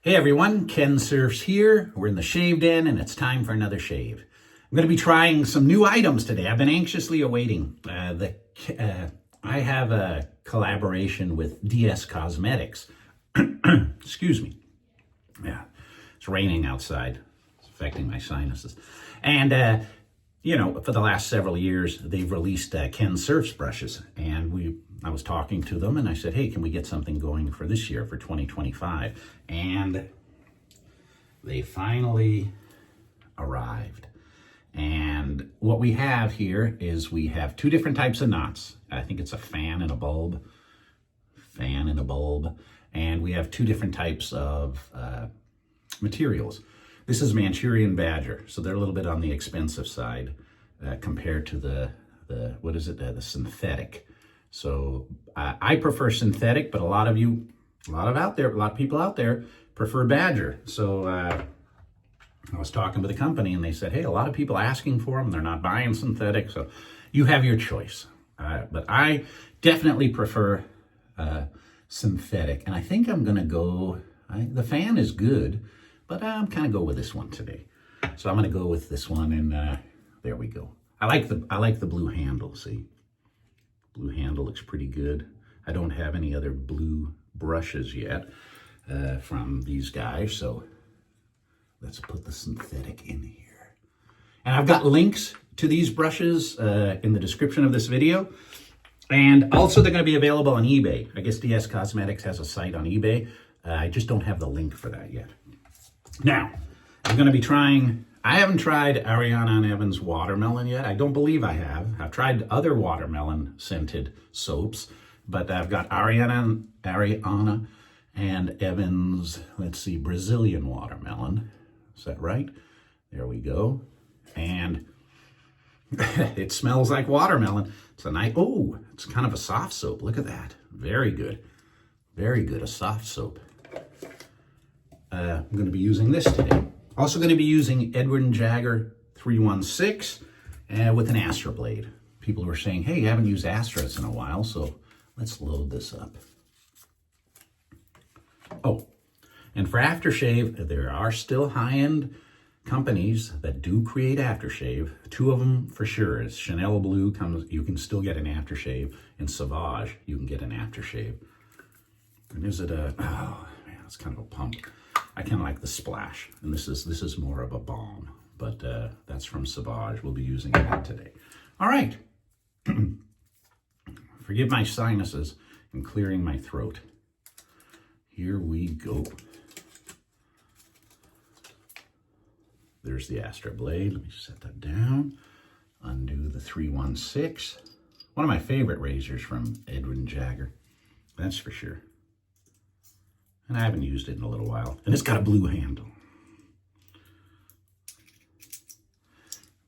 Hey everyone, Ken Surfs here. We're in the shave den and it's time for another shave. I'm going to be trying some new items today. I've been anxiously awaiting. I have a collaboration with DSCosmetics. Excuse me. Yeah, it's raining outside. It's affecting my sinuses. And, for the last several years, they've released KENSURFS brushes. And I was talking to them and I said, hey, can we get something going for this year, for 2025? And they finally arrived. And what we have here is we have two different types of knots. I think it's a fan and a bulb. And we have two different types of materials. This is Manchurian Badger, so they're a little bit on the expensive side compared to the synthetic. So I prefer synthetic, but a lot of people out there prefer Badger. So I was talking to the company and they said, hey, a lot of people asking for them. They're not buying synthetic. So you have your choice. But I definitely prefer synthetic. And I think I'm going to go, the fan is good, but I'm kind of go with this one today. So I'm going to go with this one and there we go. I like the blue handle, see? Blue handle looks pretty good. I don't have any other blue brushes yet from these guys, so let's put the synthetic in here. And I've got links to these brushes in the description of this video. And also they're going to be available on eBay. I guess Dscosmetics has a site on eBay. I just don't have the link for that yet. Now, I'm going to be trying, I haven't tried Ariana and Evan's watermelon yet. I don't believe I have. I've tried other watermelon scented soaps, but I've got Ariana and Evan's, let's see, Brazilian watermelon. Is that right? There we go. And it smells like watermelon. It's a nice, oh, it's kind of a soft soap. Look at that. Very good. Very good, a soft soap. I'm going to be using this today. Also going to be using Edwin Jagger 316 with an Astra blade. People were saying, hey, you haven't used Astras in a while, so let's load this up. Oh, and for aftershave, there are still high-end companies that do create aftershave. Two of them for sure. It's Chanel Blue, you can still get an aftershave. And Sauvage, you can get an aftershave. And is it oh man, it's kind of a pump. I kind of like the splash. And this is more of a balm, but that's from Sauvage. We'll be using that today. All right. Forgive my sinuses and clearing my throat. Here we go. There's the Astra blade. Let me set that down. Undo the 316. One of my favorite razors from Edwin Jagger. That's for sure. And I haven't used it in a little while. And it's got a blue handle.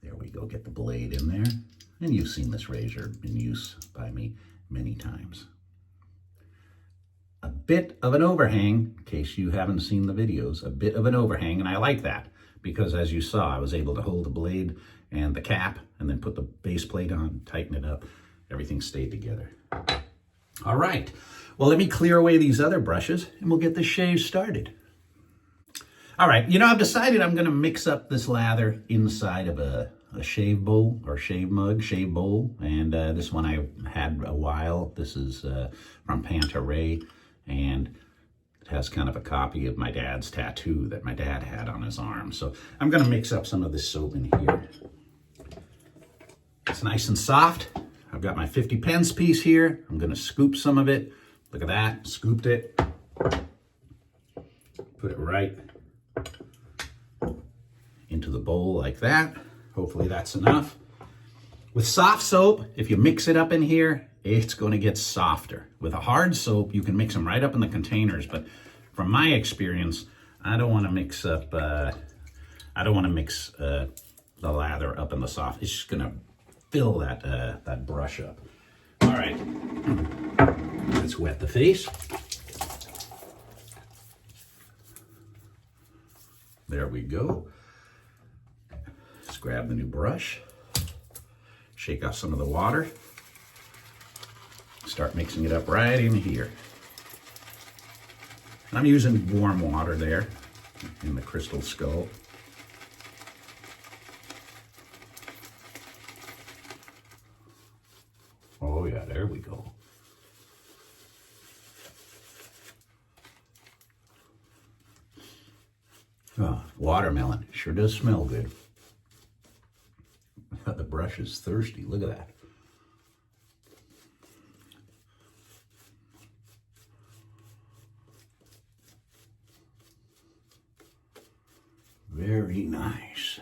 There we go. Get the blade in there. And you've seen this razor in use by me many times. A bit of an overhang, in case you haven't seen the videos, a bit of an overhang. And I like that because as you saw, I was able to hold the blade and the cap and then put the base plate on, tighten it up. Everything stayed together. All right. Well, let me clear away these other brushes and we'll get this shave started. All right, I've decided I'm gonna mix up this lather inside of a shave bowl or shave mug, shave bowl. And this one I had a while. This is from Pantaray, and it has kind of a copy of my dad's tattoo that my dad had on his arm. So I'm gonna mix up some of this soap in here. It's nice and soft. I've got my 50 pence piece here. I'm gonna scoop some of it. Look at that, scooped it. Put it right into the bowl like that. Hopefully that's enough. With soft soap, if you mix it up in here, it's gonna get softer. With a hard soap, you can mix them right up in the containers, but from my experience, I don't wanna mix the lather up in the soft. It's just gonna fill that brush up. All right. Let's wet the face. There we go. Let's grab the new brush. Shake off some of the water. Start mixing it up right in here. I'm using warm water there in the crystal skull. Oh yeah, there we go. Oh, watermelon. Sure does smell good. The brush is thirsty. Look at that. Very nice.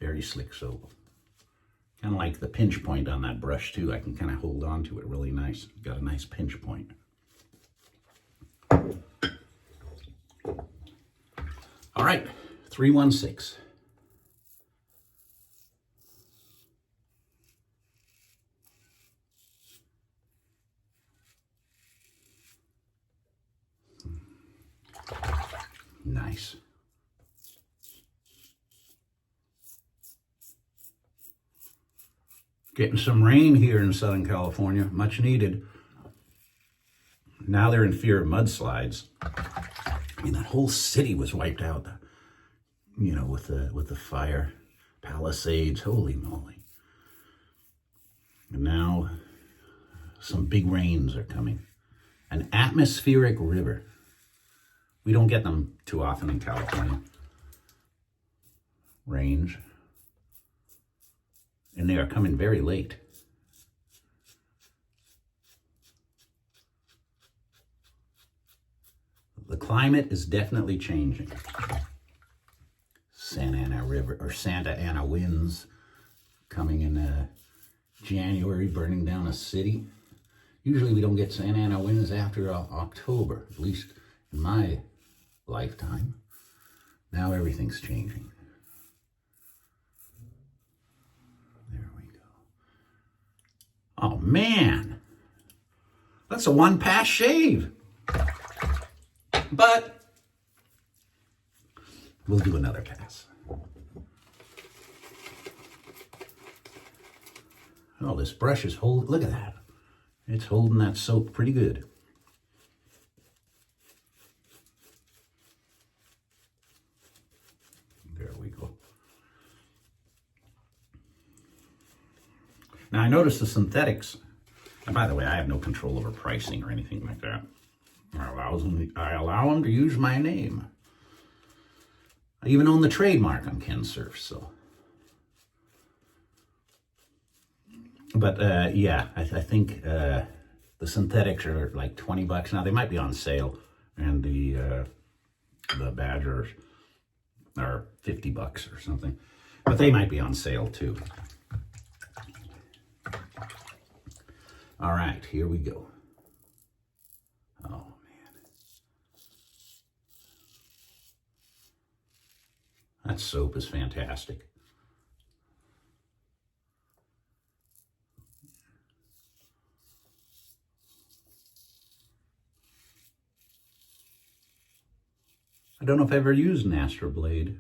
Very slick soap. Kind of like the pinch point on that brush too. I can kind of hold on to it really nice. Got a nice pinch point. All right, 316. Nice. Getting some rain here in Southern California, much needed. Now they're in fear of mudslides. I mean, that whole city was wiped out, you know, with the fire, Palisades, holy moly. And now some big rains are coming. An atmospheric river. We don't get them too often in California. Rains. And they are coming very late. The climate is definitely changing. Santa Ana River, or Santa Ana winds coming in January, burning down a city. Usually we don't get Santa Ana winds after October, at least in my lifetime. Now everything's changing. There we go. Oh man, that's a one-pass shave. But we'll do another pass. Oh, this brush is look at that. It's holding that soap pretty good. There we go. Now I noticed the synthetics, and by the way, I have no control over pricing or anything like that. I allow them to use my name. I even own the trademark on Kensurfs, so. But yeah, I think the synthetics are like 20 bucks now. They might be on sale, and the Badgers are 50 bucks or something. But they might be on sale too. All right, here we go. Oh. That soap is fantastic. I don't know if I've ever used an Astro Blade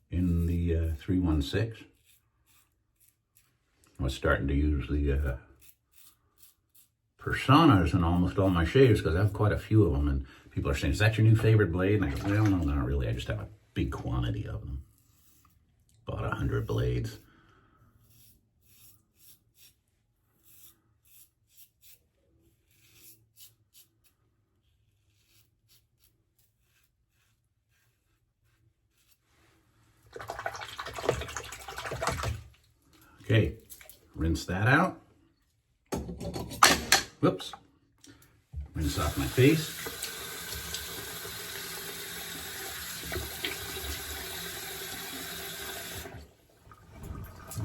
in the 316. I was starting to use the Personas in almost all my shaves because I have quite a few of them, and people are saying, is that your new favorite blade? And I go, well, no, not really. I just have a big quantity of them. Bought 100 blades. Okay, rinse that out. Whoops. Rinse off my face.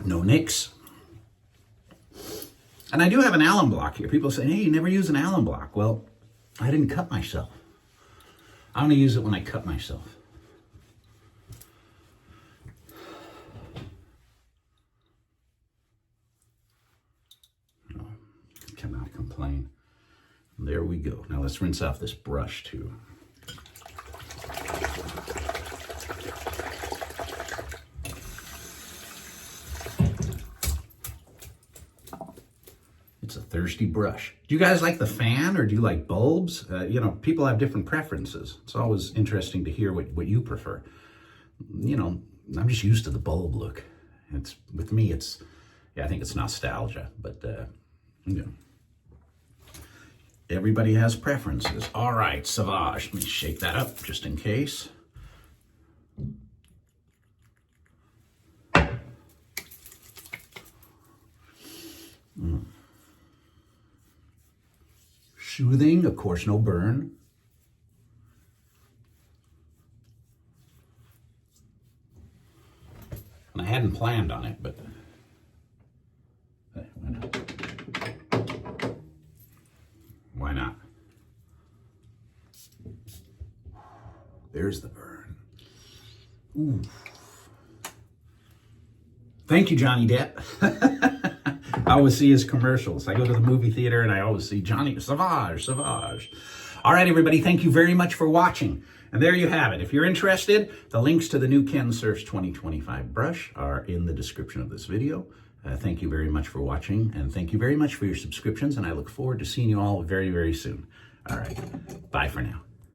No nicks. And I do have an Allen block here. People say, hey, you never use an Allen block. Well, I didn't cut myself. I'm going to use it when I cut myself. No, cannot complain. There we go. Now let's rinse off this brush too. thirsty brush. Do you guys like the fan or do you like bulbs? You know, people have different preferences. It's always interesting to hear what you prefer. You know, I'm just used to the bulb look. With me, yeah, I think it's nostalgia, but you know, everybody has preferences. All right, Sauvage. Let me shake that up just in case. Soothing, of course, no burn. And I hadn't planned on it, but why not? Why not? There's the burn. Ooh. Thank you, Johnny Depp. I always see his commercials. I go to the movie theater and I always see Johnny Sauvage. All right, everybody, thank you very much for watching. And there you have it. If you're interested, the links to the new KENSURFS 2025 brush are in the description of this video. Thank you very much for watching, and thank you very much for your subscriptions, and I look forward to seeing you all very, very soon. All right, bye for now.